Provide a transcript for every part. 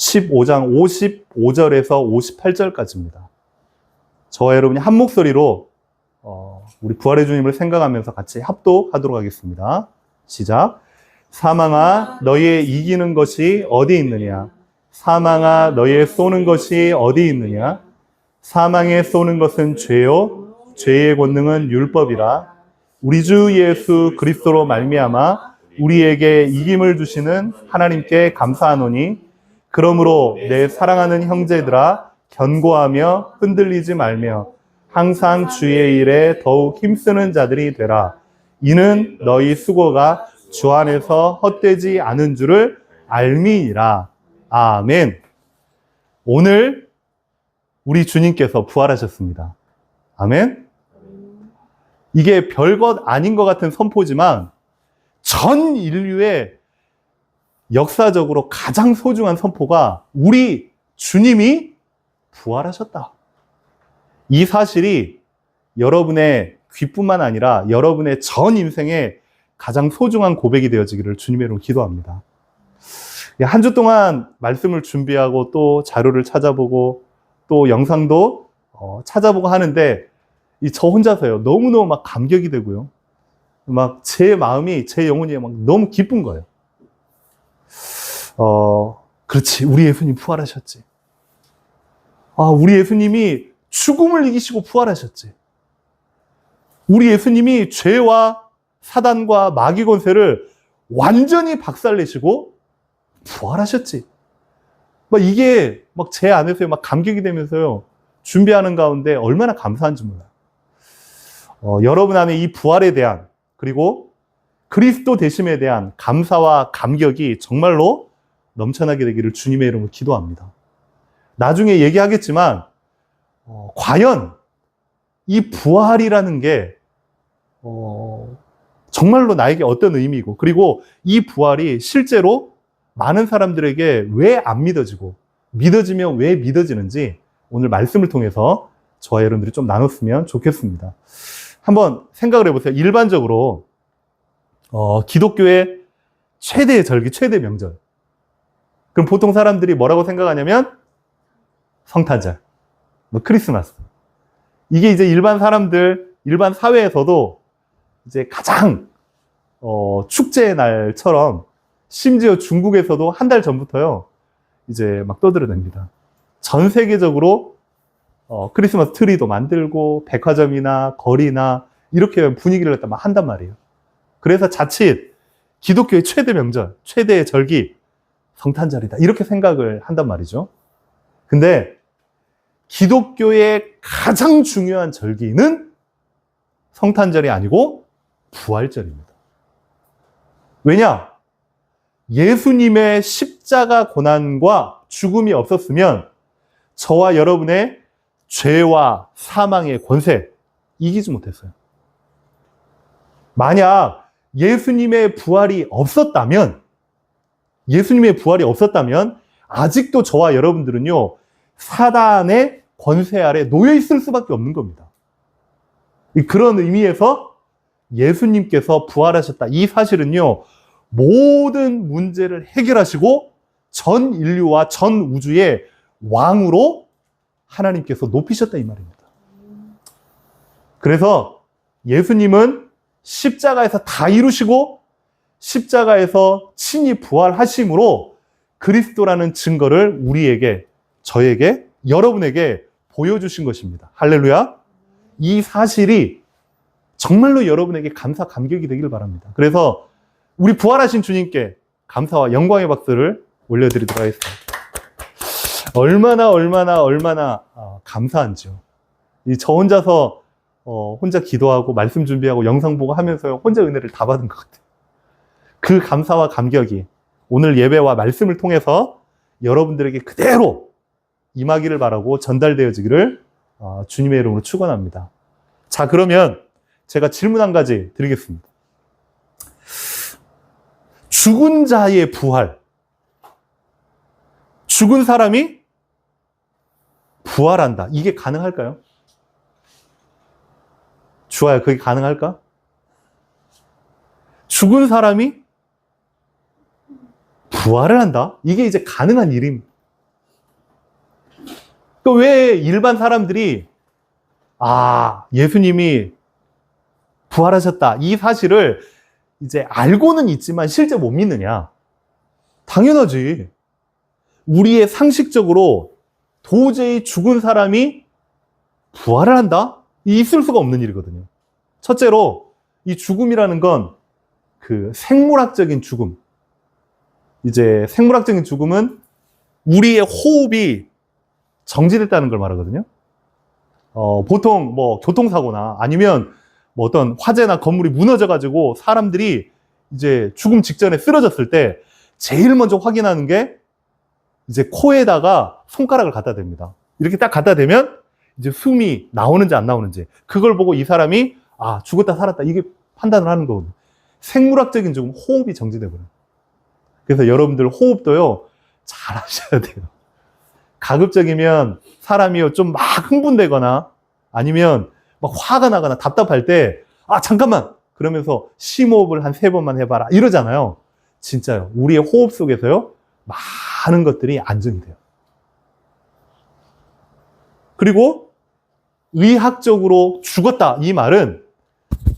15장 55절에서 58절까지입니다. 저와 여러분이 한 목소리로 우리 부활의 주님을 생각하면서 같이 합독하도록 하겠습니다. 시작. 사망아, 너희의 이기는 것이 어디 있느냐? 사망아, 너희의 쏘는 것이 어디 있느냐? 사망에 쏘는 것은 죄요, 죄의 권능은 율법이라. 우리 주 예수 그리스도로 말미암아 우리에게 이김을 주시는 하나님께 감사하노니, 그러므로 내 사랑하는 형제들아, 견고하며 흔들리지 말며 항상 주의 일에 더욱 힘쓰는 자들이 되라. 이는 너희 수고가 주 안에서 헛되지 않은 줄을 알미니라. 아멘. 오늘 우리 주님께서 부활하셨습니다. 아멘. 이게 별것 아닌 것 같은 선포지만 전 인류의 역사적으로 가장 소중한 선포가 우리 주님이 부활하셨다. 이 사실이 여러분의 귀뿐만 아니라 여러분의 전 인생의 가장 소중한 고백이 되어지기를 주님의 이름으로 기도합니다. 한 주 동안 말씀을 준비하고 또 자료를 찾아보고 또 영상도 찾아보고 하는데 저 혼자서요, 너무너무 막 감격이 되고요. 막 제 마음이, 제 영혼이 막 너무 기쁜 거예요. 그렇지. 우리 예수님 부활하셨지. 우리 예수님이 죽음을 이기시고 부활하셨지. 우리 예수님이 죄와 사단과 마귀 권세를 완전히 박살내시고 부활하셨지. 이게 막 제 안에서 막 감격이 되면서요, 준비하는 가운데 얼마나 감사한지 몰라요. 여러분 안에 이 부활에 대한, 그리고 그리스도 되심에 대한 감사와 감격이 정말로 넘쳐나게 되기를 주님의 이름으로 기도합니다. 나중에 얘기하겠지만 과연 이 부활이라는 게 정말로 나에게 어떤 의미고, 그리고 이 부활이 실제로 많은 사람들에게 왜 안 믿어지고, 믿어지면 왜 믿어지는지 오늘 말씀을 통해서 저와 여러분들이 좀 나눴으면 좋겠습니다. 한번 생각을 해보세요. 일반적으로 기독교의 최대의 절기, 최대 명절, 그럼 보통 사람들이 뭐라고 생각하냐면 성탄절, 크리스마스. 이게 이제 일반 사람들, 일반 사회에서도 이제 가장 축제의 날처럼, 심지어 중국에서도 한 달 전부터요 이제 막 떠들어댑니다. 전 세계적으로 크리스마스 트리도 만들고 백화점이나 거리나 이렇게 분위기를 갖다 막 한단 말이에요. 그래서 자칫 기독교의 최대 명절, 최대의 절기 성탄절이다 이렇게 생각을 한단 말이죠. 근데 기독교의 가장 중요한 절기는 성탄절이 아니고 부활절입니다. 왜냐? 예수님의 십자가 고난과 죽음이 없었으면 저와 여러분의 죄와 사망의 권세 이기지 못했어요. 만약 예수님의 부활이 없었다면 아직도 저와 여러분들은요, 사단의 권세 아래 놓여 있을 수밖에 없는 겁니다. 그런 의미에서 예수님께서 부활하셨다. 이 사실은요, 모든 문제를 해결하시고 전 인류와 전 우주의 왕으로 하나님께서 높이셨다 이 말입니다. 그래서 예수님은 십자가에서 다 이루시고 십자가에서 친히 부활하심으로 그리스도라는 증거를 우리에게, 저에게, 여러분에게 보여주신 것입니다. 할렐루야. 이 사실이 정말로 여러분에게 감사, 감격이 되길 바랍니다. 그래서 우리 부활하신 주님께 감사와 영광의 박수를 올려드리도록 하겠습니다. 얼마나 감사한지요. 저 혼자서 혼자 기도하고 말씀 준비하고 영상 보고 하면서 혼자 은혜를 다 받은 것 같아요. 그 감사와 감격이 오늘 예배와 말씀을 통해서 여러분들에게 그대로 임하기를 바라고 전달되어지기를 주님의 이름으로 축원합니다. 자, 그러면 제가 질문 한 가지 드리겠습니다. 죽은 자의 부활, 죽은 사람이 부활한다. 이게 가능할까요? 주아야, 그게 가능할까? 죽은 사람이 부활을 한다? 이게 이제 가능한 일입니다. 왜 일반 사람들이 예수님이 부활하셨다 이 사실을 이제 알고는 있지만 실제 못 믿느냐? 당연하지. 우리의 상식적으로 도저히 죽은 사람이 부활을 한다? 있을 수가 없는 일이거든요. 첫째로 이 죽음이라는 건 그 생물학적인 죽음. 이제 생물학적인 죽음은 우리의 호흡이 정지됐다는 걸 말하거든요. 보통 뭐 교통사고나 아니면 뭐 어떤 화재나 건물이 무너져가지고 사람들이 이제 죽음 직전에 쓰러졌을 때 제일 먼저 확인하는 게 이제 코에다가 손가락을 갖다 댑니다. 이렇게 딱 갖다 대면 이제 숨이 나오는지 안 나오는지 그걸 보고 이 사람이 죽었다 살았다 이게 판단을 하는 거거든요. 생물학적인 죽음, 호흡이 정지돼 버려요. 그래서 여러분들 호흡도요 잘 하셔야 돼요. 가급적이면 사람이 좀 막 흥분되거나 아니면 막 화가 나거나 답답할 때 잠깐만 그러면서 심호흡을 한 3번만 해봐라 이러잖아요. 진짜요. 우리의 호흡 속에서요 많은 것들이 안정이 돼요. 그리고 의학적으로 죽었다 이 말은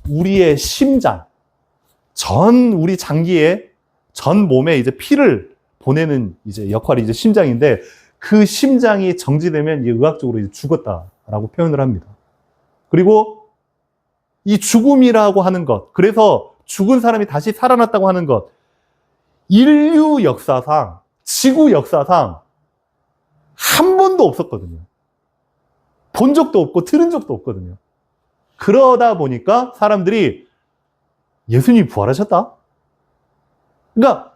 우리의 심장, 우리 장기에 전 몸에 이제 피를 보내는 이제 역할이 이제 심장인데 그 심장이 정지되면 의학적으로 이제 죽었다라고 표현을 합니다. 그리고 이 죽음이라고 하는 것, 그래서 죽은 사람이 다시 살아났다고 하는 것, 인류 역사상, 지구 역사상 한 번도 없었거든요. 본 적도 없고 들은 적도 없거든요. 그러다 보니까 사람들이 예수님이 부활하셨다? 그러니까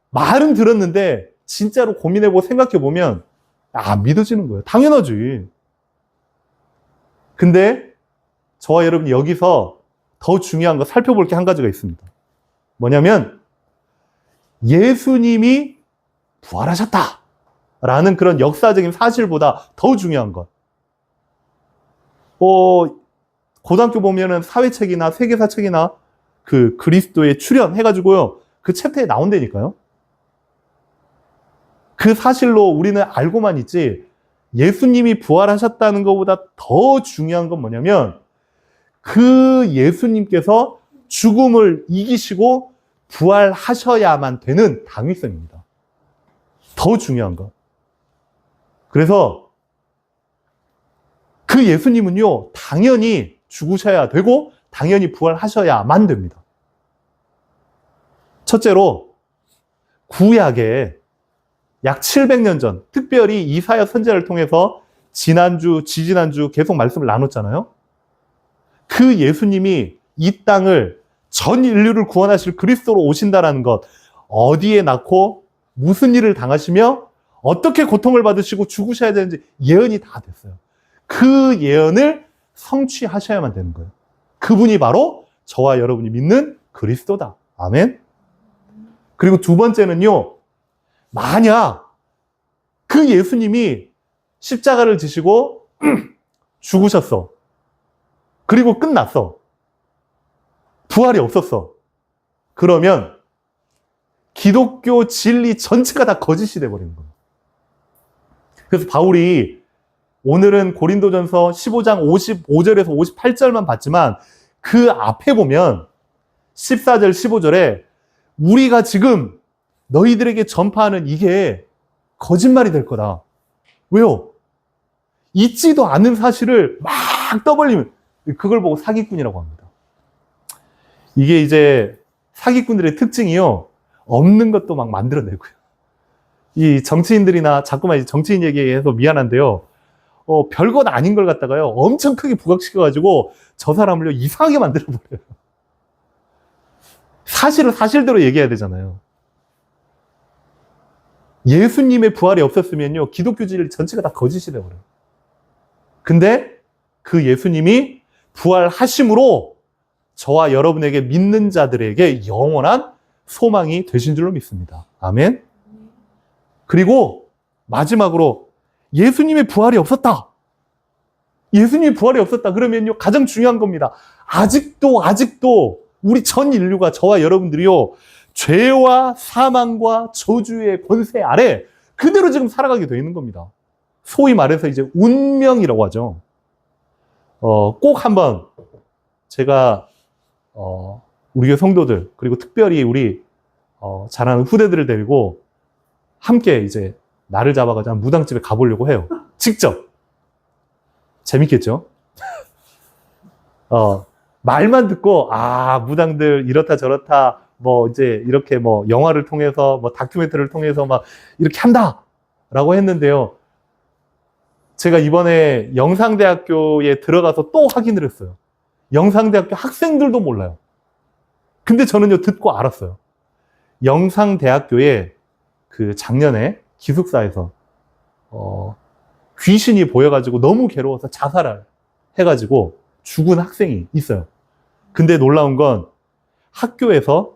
말은 들었는데 진짜로 고민해보고 생각해보면 안 믿어지는 거예요. 당연하지. 근데 저와 여러분이 여기서 더 중요한 거 살펴볼 게 한 가지가 있습니다. 뭐냐면 예수님이 부활하셨다 라는 그런 역사적인 사실보다 더 중요한 것. 고등학교 보면은 사회책이나 세계사책이나 그 그리스도의 출현 해가지고요. 그 챕터에 나온다니까요. 그 사실로 우리는 알고만 있지 예수님이 부활하셨다는 것보다 더 중요한 건 뭐냐면 그 예수님께서 죽음을 이기시고 부활하셔야만 되는 당위성입니다. 더 중요한 것. 그래서 그 예수님은요, 당연히 죽으셔야 되고 당연히 부활하셔야만 됩니다. 첫째로 구약에 약 700년 전, 특별히 이사야 선지자를 통해서 지난주, 지지난주 계속 말씀을 나눴잖아요. 그 예수님이 이 땅을 전 인류를 구원하실 그리스도로 오신다라는 것, 어디에 낳고 무슨 일을 당하시며 어떻게 고통을 받으시고 죽으셔야 되는지 예언이 다 됐어요. 그 예언을 성취하셔야만 되는 거예요. 그분이 바로 저와 여러분이 믿는 그리스도다. 아멘. 그리고 두 번째는요, 만약 그 예수님이 십자가를 지시고 죽으셨어. 그리고 끝났어. 부활이 없었어. 그러면 기독교 진리 전체가 다 거짓이 돼버리는 거예요. 그래서 바울이 오늘은 고린도전서 15장 55절에서 58절만 봤지만 그 앞에 보면 14절 15절에 우리가 지금 너희들에게 전파하는 이게 거짓말이 될 거다. 왜요? 있지도 않은 사실을 막 떠벌리면 그걸 보고 사기꾼이라고 합니다. 이게 이제 사기꾼들의 특징이요. 없는 것도 막 만들어내고요. 이 정치인들이나 자꾸만 정치인 얘기해서 미안한데요. 별것 아닌 걸 갖다가요. 엄청 크게 부각시켜가지고 저 사람을요. 이상하게 만들어버려요. 사실을 사실대로 얘기해야 되잖아요. 예수님의 부활이 없었으면요. 기독교 진리 전체가 다 거짓이 되어버려요. 근데 그 예수님이 부활하심으로 저와 여러분에게 믿는 자들에게 영원한 소망이 되신 줄로 믿습니다. 아멘. 그리고 마지막으로 예수님의 부활이 없었다. 예수님의 부활이 없었다. 그러면요. 가장 중요한 겁니다. 아직도 우리 전 인류가 저와 여러분들이요. 죄와 사망과 저주의 권세 아래 그대로 지금 살아가게 되어 있는 겁니다. 소위 말해서 이제 운명이라고 하죠. 꼭 한번 제가 우리 교회 성도들 그리고 특별히 우리 잘하는 후대들을 데리고 함께 이제 날을 잡아가지고 무당집에 가보려고 해요. 직접. 재밌겠죠? 말만 듣고 무당들 이렇다 저렇다 뭐 이제 이렇게 뭐 영화를 통해서 뭐 다큐멘터리를 통해서 막 이렇게 한다라고 했는데요. 제가 이번에 영상대학교에 들어가서 또 확인을 했어요. 영상대학교 학생들도 몰라요. 근데 저는요 듣고 알았어요. 영상대학교에 그 작년에 기숙사에서 귀신이 보여가지고 너무 괴로워서 자살을 해가지고 죽은 학생이 있어요. 근데 놀라운 건 학교에서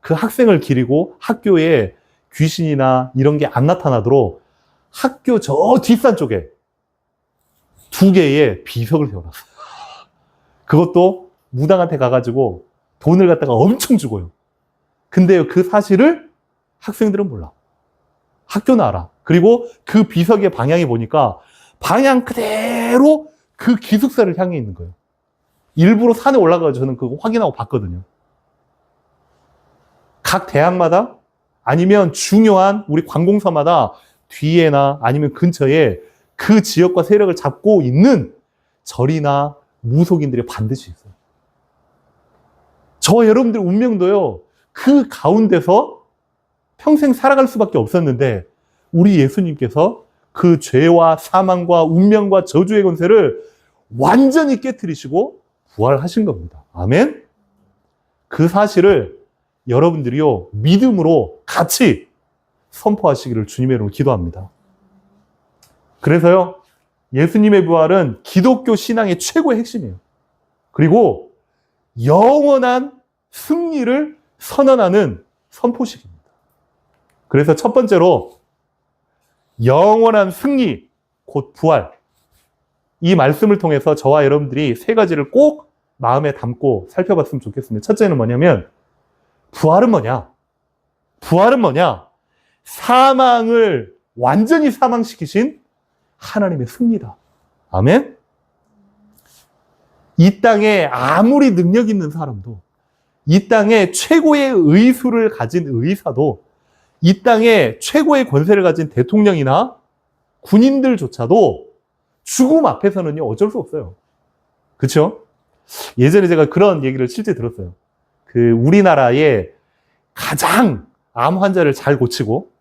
그 학생을 기리고 학교에 귀신이나 이런 게 안 나타나도록 학교 저 뒷산 쪽에 2개의 비석을 세워놨어요. 그것도 무당한테 가가지고 돈을 갖다가 엄청 주고요. 근데 그 사실을 학생들은 몰라. 학교는 알아. 그리고 그 비석의 방향이 보니까 방향 그대로 그 기숙사를 향해 있는 거예요. 일부러 산에 올라가서 저는 그거 확인하고 봤거든요. 각 대학마다 아니면 중요한 우리 관공서마다 뒤에나 아니면 근처에 그 지역과 세력을 잡고 있는 절이나 무속인들이 반드시 있어요. 저 여러분들의 운명도요, 그 가운데서 평생 살아갈 수밖에 없었는데 우리 예수님께서 그 죄와 사망과 운명과 저주의 권세를 완전히 깨트리시고 부활하신 겁니다. 아멘? 그 사실을 여러분들이요, 믿음으로 같이 선포하시기를 주님의 이름으로 기도합니다. 그래서요, 예수님의 부활은 기독교 신앙의 최고의 핵심이에요. 그리고 영원한 승리를 선언하는 선포식입니다. 그래서 첫 번째로 영원한 승리, 곧 부활. 이 말씀을 통해서 저와 여러분들이 3가지를 꼭 마음에 담고 살펴봤으면 좋겠습니다. 첫째는 뭐냐면 부활은 뭐냐? 부활은 뭐냐? 사망을 완전히 사망시키신 하나님의 승리다. 아멘? 이 땅에 아무리 능력 있는 사람도, 이 땅에 최고의 의수를 가진 의사도, 이 땅에 최고의 권세를 가진 대통령이나 군인들조차도 죽음 앞에서는요, 어쩔 수 없어요. 그렇죠? 예전에 제가 그런 얘기를 실제 들었어요. 우리나라에 가장 암 환자를 잘 고치고,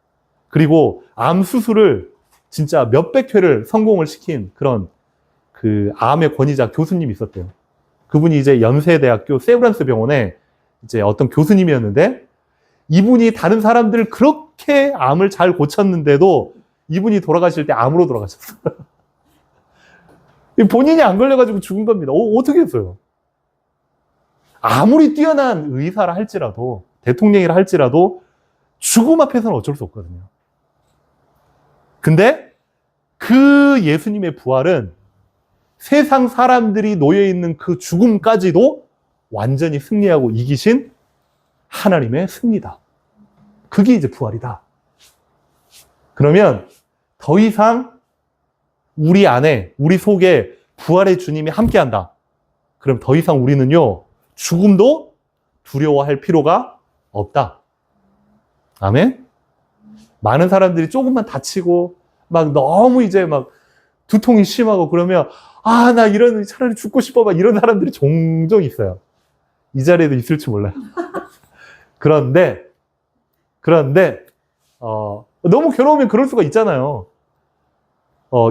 그리고 암 수술을 진짜 몇백 회를 성공을 시킨 그런 암의 권위자 교수님이 있었대요. 그분이 이제 연세대학교 세브란스 병원에 이제 어떤 교수님이었는데, 이분이 다른 사람들 그렇게 암을 잘 고쳤는데도 이분이 돌아가실 때 암으로 돌아가셨어요. 본인이 안 걸려가지고 죽은 겁니다. 어떻게 했어요? 아무리 뛰어난 의사라 할지라도, 대통령이라 할지라도 죽음 앞에서는 어쩔 수 없거든요. 근데 그 예수님의 부활은 세상 사람들이 놓여있는 그 죽음까지도 완전히 승리하고 이기신 하나님의 승리다. 그게 이제 부활이다. 그러면 더 이상 우리 안에, 우리 속에 부활의 주님이 함께한다. 그럼 더 이상 우리는요, 죽음도 두려워할 필요가 없다. 아멘? 많은 사람들이 조금만 다치고, 막 너무 이제 막 두통이 심하고 그러면, 나 차라리 죽고 싶어. 막 이런 사람들이 종종 있어요. 이 자리에도 있을지 몰라요. 그런데, 너무 괴로우면 그럴 수가 있잖아요.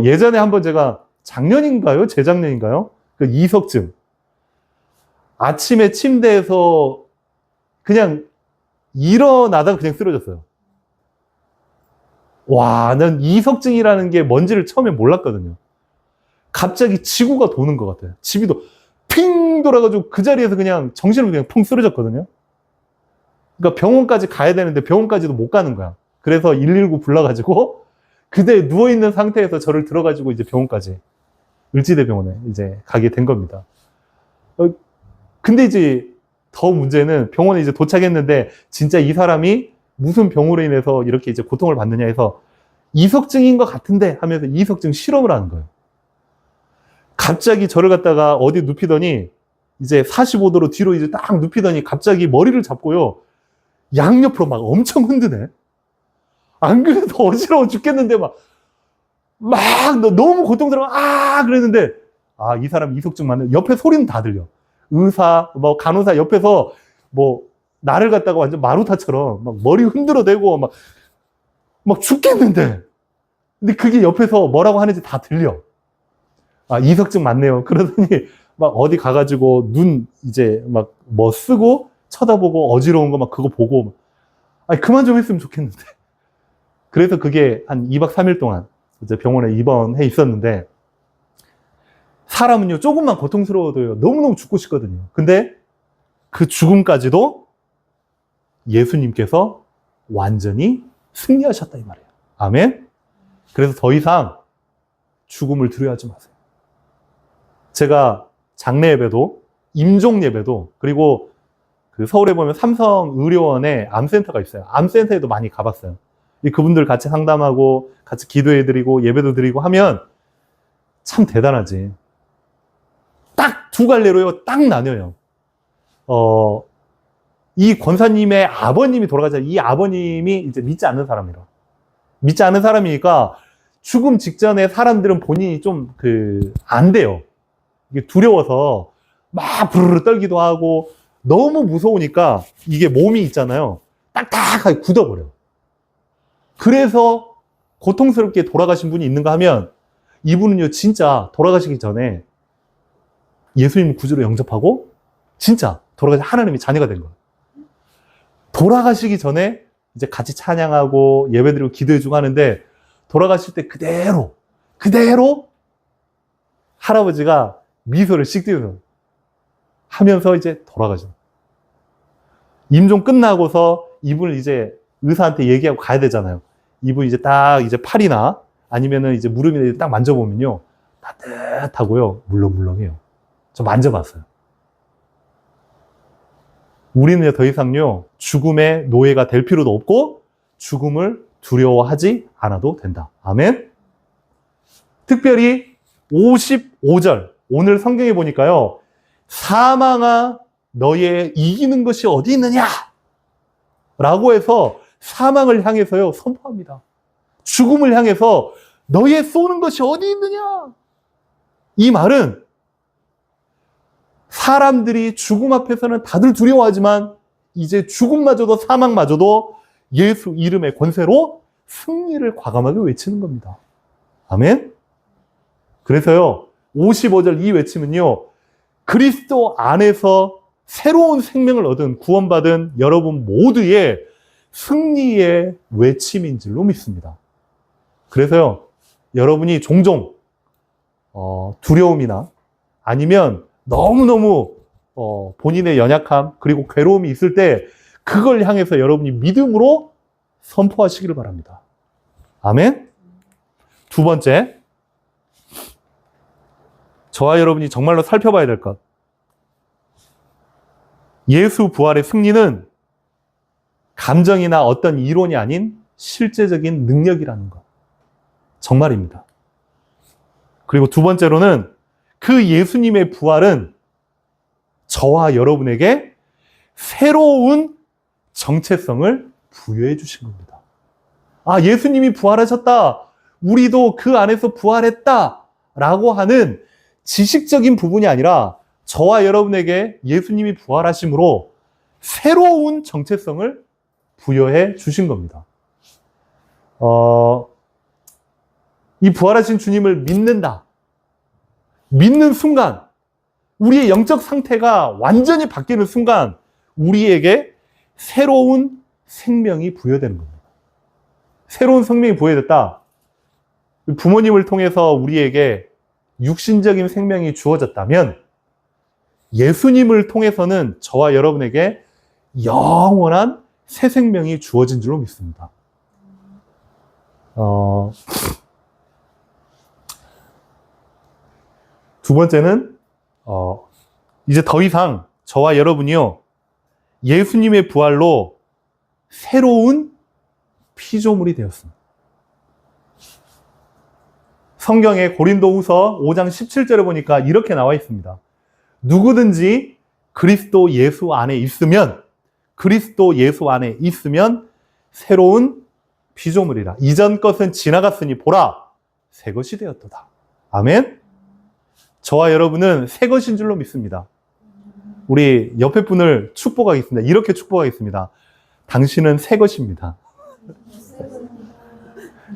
예전에 한번 제가 작년인가요? 재작년인가요? 이석증. 아침에 침대에서 그냥 일어나다가 그냥 쓰러졌어요. 와, 난 이석증이라는 게 뭔지를 처음에 몰랐거든요. 갑자기 지구가 도는 것 같아요. 지구도 핑 돌아가지고 그 자리에서 그냥 정신을 그냥 풍 쓰러졌거든요. 그러니까 병원까지 가야 되는데 병원까지도 못 가는 거야. 그래서 119 불러가지고 그대 누워있는 상태에서 저를 들어가지고 이제 병원까지, 을지대병원에 이제 가게 된 겁니다. 근데 이제 더 문제는 병원에 이제 도착했는데 진짜 이 사람이 무슨 병으로 인해서 이렇게 이제 고통을 받느냐 해서 이석증인 것 같은데 하면서 이석증 실험을 하는 거예요. 갑자기 저를 갖다가 어디 눕히더니 이제 45도로 뒤로 이제 딱 눕히더니 갑자기 머리를 잡고요. 양옆으로 막 엄청 흔드네. 안 그래도 어지러워 죽겠는데 너무 고통스러워. 그랬는데, 이 사람 이석증 맞네. 옆에 소리는 다 들려. 의사, 간호사 옆에서 나를 갖다가 완전 마루타처럼 막 머리 흔들어 대고 막 죽겠는데. 근데 그게 옆에서 뭐라고 하는지 다 들려. 이석증 맞네요. 그러더니 막 어디 가가지고 눈 이제 쓰고 쳐다보고 어지러운 거 그거 보고. 그만 좀 했으면 좋겠는데. 그래서 그게 한 2박 3일 동안 이제 병원에 입원해 있었는데, 사람은요, 조금만 고통스러워도요, 너무너무 죽고 싶거든요. 근데 그 죽음까지도 예수님께서 완전히 승리하셨다, 이 말이에요. 아멘? 그래서 더 이상 죽음을 두려워하지 마세요. 제가 장례 예배도, 임종 예배도, 그리고 그 서울에 보면 삼성의료원에 암센터가 있어요. 암센터에도 많이 가봤어요. 그분들 같이 상담하고, 같이 기도해드리고, 예배도 드리고 하면 참 대단하지. 딱 두 갈래로요, 딱 나뉘어요. 이 권사님의 아버님이 돌아가자. 이 아버님이 이제 믿지 않는 사람이라. 믿지 않는 사람이니까 죽음 직전에 사람들은 본인이 좀 안 돼요. 이게 두려워서 막 부르르 떨기도 하고 너무 무서우니까 이게 몸이 있잖아요. 딱딱하게 굳어버려. 그래서 고통스럽게 돌아가신 분이 있는가 하면 이분은요, 진짜 돌아가시기 전에 예수님 구주로 영접하고 진짜 돌아가신 하나님의 자녀가 된 거예요. 돌아가시기 전에 이제 같이 찬양하고 예배드리고 기도해주고 하는데 돌아가실 때 그대로 할아버지가 미소를 씩 띄우면서 하면서 이제 돌아가죠. 임종 끝나고서 이분을 이제 의사한테 얘기하고 가야 되잖아요. 이분 이제 딱 이제 팔이나 아니면은 이제 무릎이나 딱 만져보면요. 따뜻하고요. 물렁물렁해요. 저 만져봤어요. 우리는 더 이상요, 죽음의 노예가 될 필요도 없고, 죽음을 두려워하지 않아도 된다. 아멘? 특별히 55절, 오늘 성경에 보니까요, 사망아, 너의 이기는 것이 어디 있느냐? 라고 해서 사망을 향해서요, 선포합니다. 죽음을 향해서 너의 쏘는 것이 어디 있느냐? 이 말은 사람들이 죽음 앞에서는 다들 두려워하지만 이제 죽음마저도 사망마저도 예수 이름의 권세로 승리를 과감하게 외치는 겁니다. 아멘? 그래서요, 55절 이 외침은요, 그리스도 안에서 새로운 생명을 얻은 구원받은 여러분 모두의 승리의 외침인 줄로 믿습니다. 그래서요, 여러분이 종종 두려움이나 아니면 너무너무 본인의 연약함 그리고 괴로움이 있을 때 그걸 향해서 여러분이 믿음으로 선포하시기를 바랍니다. 아멘? 두 번째, 저와 여러분이 정말로 살펴봐야 될 것. 예수 부활의 승리는 감정이나 어떤 이론이 아닌 실제적인 능력이라는 것. 정말입니다. 그리고 두 번째로는 그 예수님의 부활은 저와 여러분에게 새로운 정체성을 부여해 주신 겁니다. 예수님이 부활하셨다. 우리도 그 안에서 부활했다. 라고 하는 지식적인 부분이 아니라 저와 여러분에게 예수님이 부활하심으로 새로운 정체성을 부여해 주신 겁니다. 이 부활하신 주님을 믿는다. 믿는 순간, 우리의 영적 상태가 완전히 바뀌는 순간, 우리에게 새로운 생명이 부여되는 겁니다. 새로운 생명이 부여됐다. 부모님을 통해서 우리에게 육신적인 생명이 주어졌다면, 예수님을 통해서는 저와 여러분에게 영원한 새 생명이 주어진 줄로 믿습니다. 두 번째는 이제 더 이상 저와 여러분이요, 예수님의 부활로 새로운 피조물이 되었습니다. 성경에 고린도후서 5장 17절에 보니까 이렇게 나와 있습니다. 누구든지 그리스도 예수 안에 있으면 새로운 피조물이라. 이전 것은 지나갔으니 보라, 새 것이 되었도다. 아멘. 저와 여러분은 새 것인 줄로 믿습니다. 우리 옆에 분을 축복하겠습니다. 이렇게 축복하겠습니다. 당신은 새 것입니다.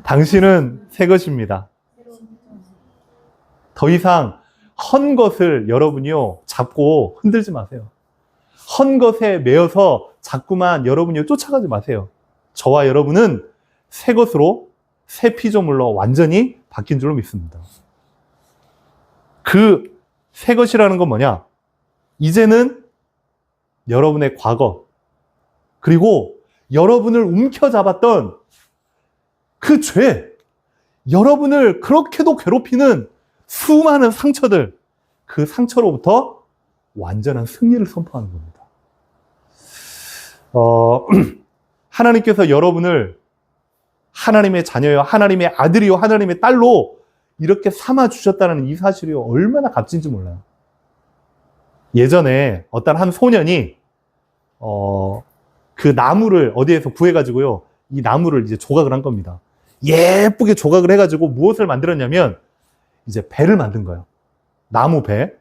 당신은 새 것입니다. 더 이상 헌 것을 여러분이요 잡고 흔들지 마세요. 헌 것에 매여서 자꾸만 여러분이 쫓아가지 마세요. 저와 여러분은 새 것으로, 새 피조물로 완전히 바뀐 줄로 믿습니다. 그 새 것이라는 건 뭐냐? 이제는 여러분의 과거, 그리고 여러분을 움켜잡았던 그 죄, 여러분을 그렇게도 괴롭히는 수많은 상처들, 그 상처로부터 완전한 승리를 선포하는 겁니다. 하나님께서 여러분을 하나님의 자녀요, 하나님의 아들이요, 하나님의 딸로 이렇게 삼아 주셨다는 이 사실이 얼마나 값진지 몰라요. 예전에 어떤 한 소년이 그 나무를 어디에서 구해가지고요, 이 나무를 이제 조각을 한 겁니다. 예쁘게 조각을 해가지고 무엇을 만들었냐면 이제 배를 만든 거예요. 나무 배.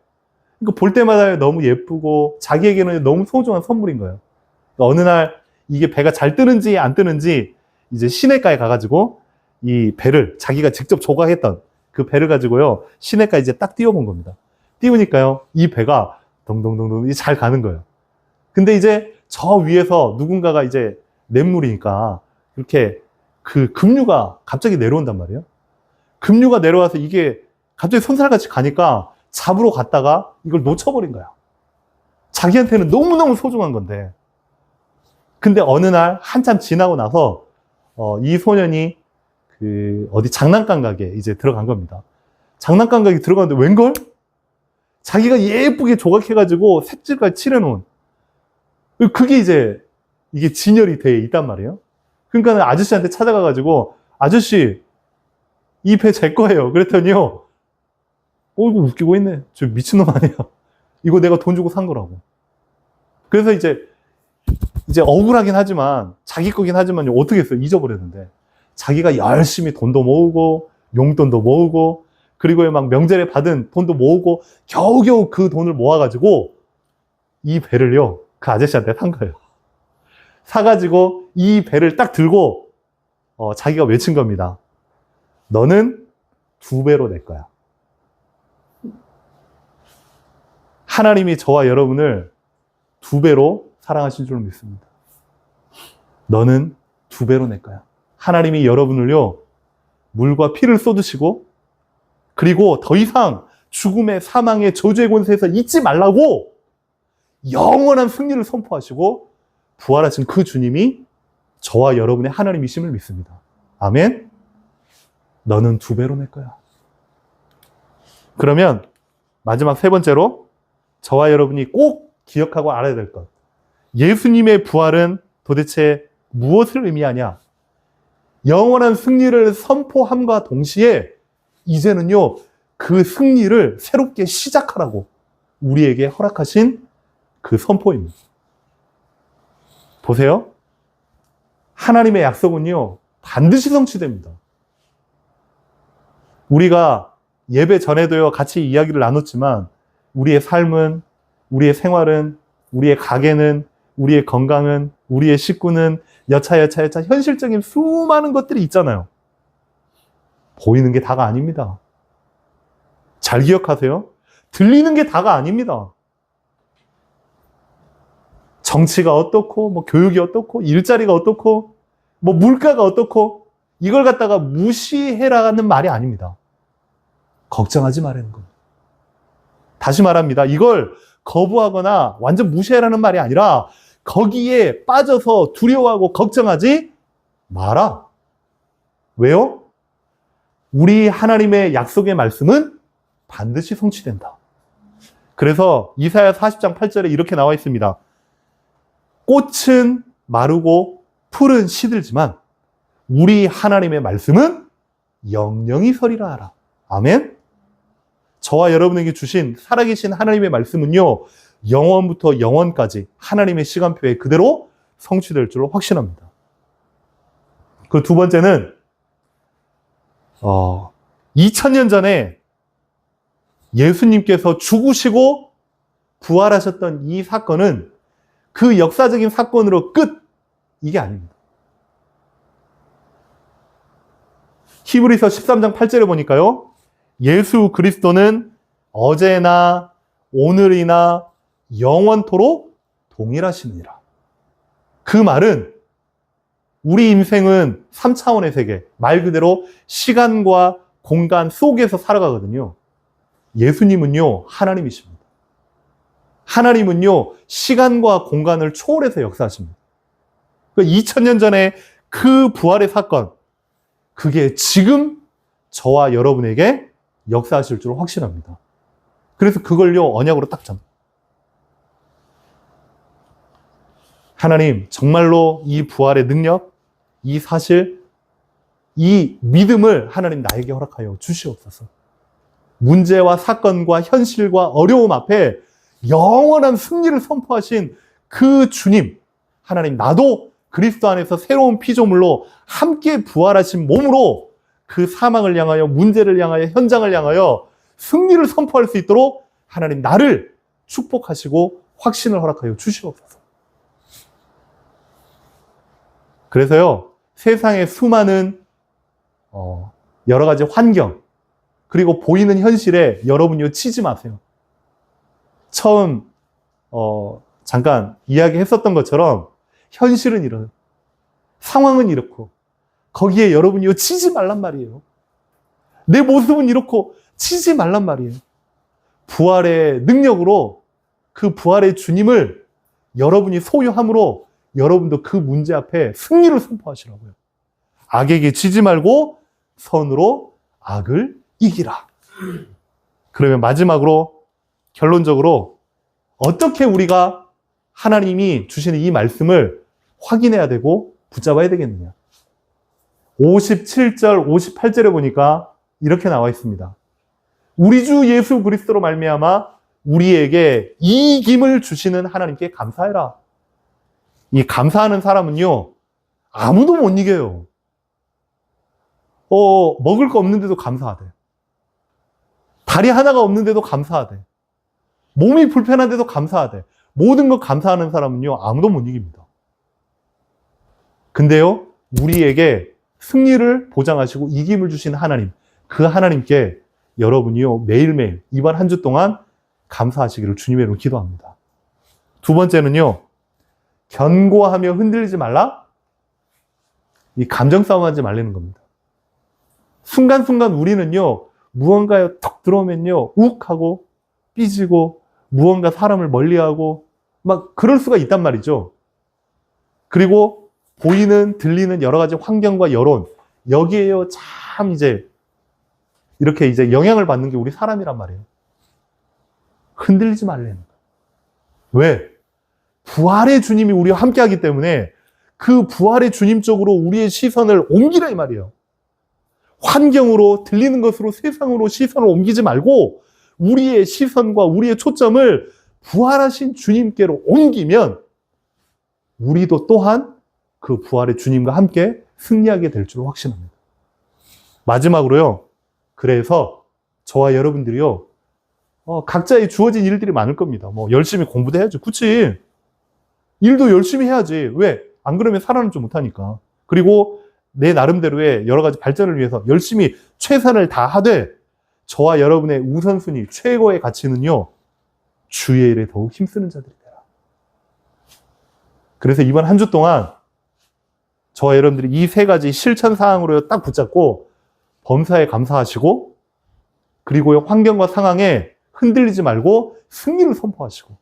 그러니까 볼 때마다 너무 예쁘고 자기에게는 너무 소중한 선물인 거예요. 그러니까 어느 날 이게 배가 잘 뜨는지 안 뜨는지 이제 시내가에 가가지고 이 배를 자기가 직접 조각했던 그 배를 가지고요, 시내가에 이제 딱 띄워본 겁니다. 띄우니까요, 이 배가 동동동동 잘 가는 거예요. 근데 이제 저 위에서 누군가가 이제 냇물이니까 이렇게 그 급류가 갑자기 내려온단 말이에요. 급류가 내려와서 이게 갑자기 손살같이 가니까 잡으러 갔다가 이걸 놓쳐버린 거야. 자기한테는 너무너무 소중한 건데. 근데 어느 날 한참 지나고 나서 이 소년이 그 어디 장난감 가게에 이제 들어간 겁니다. 장난감 가게에 들어갔는데 웬걸? 자기가 예쁘게 조각해가지고 색칠까지 칠해놓은, 그게 이제 이게 진열이 돼 있단 말이에요. 그러니까 아저씨한테 찾아가가지고, 아저씨 이 배 제 거예요. 그랬더니요, 이거 웃기고 있네. 저 미친놈 아니야. 이거 내가 돈 주고 산 거라고. 그래서 이제 억울하긴 하지만, 자기 거긴 하지만 어떻게 했어요? 잊어버렸는데. 자기가 열심히 돈도 모으고, 용돈도 모으고, 그리고 막 명절에 받은 돈도 모으고, 겨우겨우 그 돈을 모아가지고, 이 배를요, 그 아저씨한테 산 거예요. 사가지고, 이 배를 딱 들고, 자기가 외친 겁니다. 너는 2배로 낼 거야. 하나님이 저와 여러분을 2배로 사랑하신 줄 믿습니다. 너는 2배로 낼 거야. 하나님이 여러분을요, 물과 피를 쏟으시고, 그리고 더 이상 죽음의 사망의 저주의 권세에서 잊지 말라고 영원한 승리를 선포하시고 부활하신 그 주님이 저와 여러분의 하나님이심을 믿습니다. 아멘. 너는 2배로 낼 거야. 그러면 마지막 3번째로 저와 여러분이 꼭 기억하고 알아야 될 것. 예수님의 부활은 도대체 무엇을 의미하냐? 영원한 승리를 선포함과 동시에 이제는요, 그 승리를 새롭게 시작하라고 우리에게 허락하신 그 선포입니다. 보세요. 하나님의 약속은요, 반드시 성취됩니다. 우리가 예배 전에도요, 같이 이야기를 나눴지만 우리의 삶은, 우리의 생활은, 우리의 가게는, 우리의 건강은, 우리의 식구는 여차여차 현실적인 수많은 것들이 있잖아요. 보이는 게 다가 아닙니다. 잘 기억하세요. 들리는 게 다가 아닙니다. 정치가 어떻고, 뭐 교육이 어떻고, 일자리가 어떻고, 뭐 물가가 어떻고, 이걸 갖다가 무시해라는 말이 아닙니다. 걱정하지 말라는 겁니다. 다시 말합니다. 이걸 거부하거나 완전 무시해라는 말이 아니라 거기에 빠져서 두려워하고 걱정하지 마라. 왜요? 우리 하나님의 약속의 말씀은 반드시 성취된다. 그래서 이사야 40장 8절에 이렇게 나와 있습니다. 꽃은 마르고 풀은 시들지만 우리 하나님의 말씀은 영영이 서리라 하라. 아멘? 저와 여러분에게 주신 살아계신 하나님의 말씀은요, 영원부터 영원까지 하나님의 시간표에 그대로 성취될 줄로 확신합니다. 그 두 번째는 2000년 전에 예수님께서 죽으시고 부활하셨던 이 사건은 그 역사적인 사건으로 끝! 이게 아닙니다. 히브리서 13장 8절에 보니까요, 예수 그리스도는 어제나 오늘이나 영원토록 동일하시느니라. 그 말은 우리 인생은 3차원의 세계, 말 그대로 시간과 공간 속에서 살아가거든요. 예수님은요, 하나님이십니다. 하나님은요, 시간과 공간을 초월해서 역사하십니다. 2000년 전에 그 부활의 사건, 그게 지금 저와 여러분에게 역사하실 줄 확신합니다. 그래서 그걸요, 언약으로 딱 잡니다. 하나님, 정말로 이 부활의 능력, 이 사실, 이 믿음을 하나님 나에게 허락하여 주시옵소서. 문제와 사건과 현실과 어려움 앞에 영원한 승리를 선포하신 그 주님, 하나님, 나도 그리스도 안에서 새로운 피조물로 함께 부활하신 몸으로 그 사망을 향하여, 문제를 향하여, 현장을 향하여 승리를 선포할 수 있도록 하나님 나를 축복하시고 확신을 허락하여 주시옵소서. 그래서요, 세상의 수많은 여러 가지 환경, 그리고 보이는 현실에 여러분요 치지 마세요. 처음 잠깐 이야기했었던 것처럼 현실은 이런, 상황은 이렇고 거기에 여러분이요 치지 말란 말이에요. 내 모습은 이렇고 치지 말란 말이에요. 부활의 능력으로 그 부활의 주님을 여러분이 소유함으로 여러분도 그 문제 앞에 승리를 선포하시라고요. 악에게 치지 말고 선으로 악을 이기라. 그러면 마지막으로 결론적으로 어떻게 우리가 하나님이 주시는 이 말씀을 확인해야 되고 붙잡아야 되겠느냐. 57절, 58절에 보니까 이렇게 나와 있습니다. 우리 주 예수 그리스도로 말미암아 우리에게 이김을 주시는 하나님께 감사해라. 이 감사하는 사람은요, 아무도 못 이겨요. 먹을 거 없는데도 감사하대. 다리 하나가 없는데도 감사하대. 몸이 불편한데도 감사하대. 모든 것 감사하는 사람은요, 아무도 못 이깁니다. 근데요, 우리에게 승리를 보장하시고 이김을 주신 하나님, 그 하나님께 여러분이요, 매일매일 이번 한 주 동안 감사하시기를 주님의 이름으로 기도합니다. 두 번째는요, 견고하며 흔들리지 말라? 이 감정 싸움하지 말라는 겁니다. 순간순간 우리는요, 무언가에 턱 들어오면요, 욱하고 삐지고 무언가 사람을 멀리하고 막 그럴 수가 있단 말이죠. 그리고 보이는, 들리는 여러 가지 환경과 여론, 여기에요, 참 이제 이렇게 이제 영향을 받는 게 우리 사람이란 말이에요. 흔들리지 말라는 거예요. 왜? 부활의 주님이 우리와 함께 하기 때문에 그 부활의 주님 쪽으로 우리의 시선을 옮기라 이 말이에요. 환경으로, 들리는 것으로, 세상으로 시선을 옮기지 말고 우리의 시선과 우리의 초점을 부활하신 주님께로 옮기면 우리도 또한 그 부활의 주님과 함께 승리하게 될 줄 확신합니다. 마지막으로요, 그래서 저와 여러분들이요, 각자의 주어진 일들이 많을 겁니다. 뭐 열심히 공부도 해야죠. 그치? 일도 열심히 해야지. 왜? 안 그러면 살아남지 못하니까. 그리고 내 나름대로의 여러 가지 발전을 위해서 열심히 최선을 다하되 저와 여러분의 우선순위, 최고의 가치는요, 주의 일에 더욱 힘쓰는 자들이 되라. 그래서 이번 한 주 동안 저와 여러분들이 이 세 가지 실천 사항으로 딱 붙잡고 범사에 감사하시고, 그리고 환경과 상황에 흔들리지 말고 승리를 선포하시고,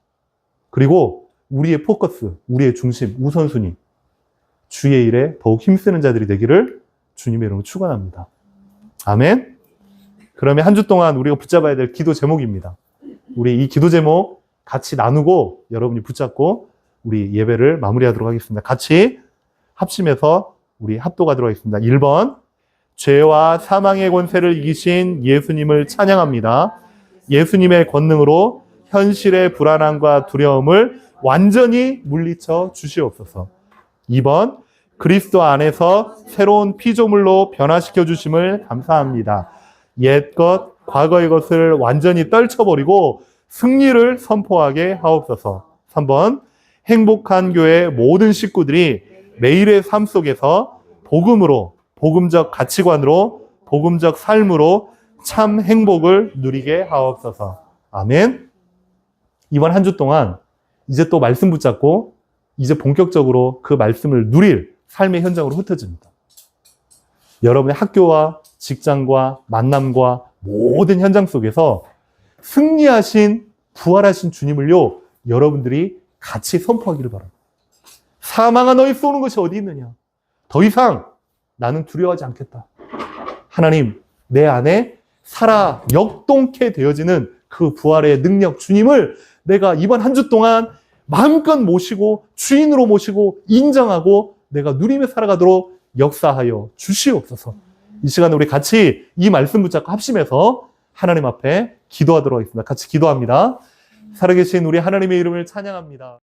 그리고 우리의 포커스, 우리의 중심, 우선순위, 주의 일에 더욱 힘쓰는 자들이 되기를 주님의 이름으로 축원합니다. 아멘. 그러면 한 주 동안 우리가 붙잡아야 될 기도 제목입니다. 우리 이 기도 제목 같이 나누고 여러분이 붙잡고 우리 예배를 마무리하도록 하겠습니다. 같이 합심해서 우리 합독하도록 하겠습니다. 1번, 죄와 사망의 권세를 이기신 예수님을 찬양합니다. 예수님의 권능으로 현실의 불안함과 두려움을 완전히 물리쳐 주시옵소서. 2번, 그리스도 안에서 새로운 피조물로 변화시켜 주심을 감사합니다. 옛것, 과거의 것을 완전히 떨쳐버리고 승리를 선포하게 하옵소서. 3번, 행복한 교회 모든 식구들이 매일의 삶 속에서 복음으로, 복음적 가치관으로, 복음적 삶으로 참 행복을 누리게 하옵소서. 아멘. 이번 한 주 동안 이제 또 말씀 붙잡고 이제 본격적으로 그 말씀을 누릴 삶의 현장으로 흩어집니다. 여러분의 학교와 직장과 만남과 모든 현장 속에서 승리하신 부활하신 주님을요, 여러분들이 같이 선포하기를 바랍니다. 사망아 너희 쏘는 것이 어디 있느냐? 더 이상 나는 두려워하지 않겠다. 하나님, 내 안에 살아 역동케 되어지는 그 부활의 능력 주님을 내가 이번 한 주 동안 마음껏 모시고 주인으로 모시고 인정하고 내가 누리며 살아가도록 역사하여 주시옵소서. 이 시간에 우리 같이 이 말씀 붙잡고 합심해서 하나님 앞에 기도하도록 하겠습니다. 같이 기도합니다. 살아계신 우리 하나님의 이름을 찬양합니다.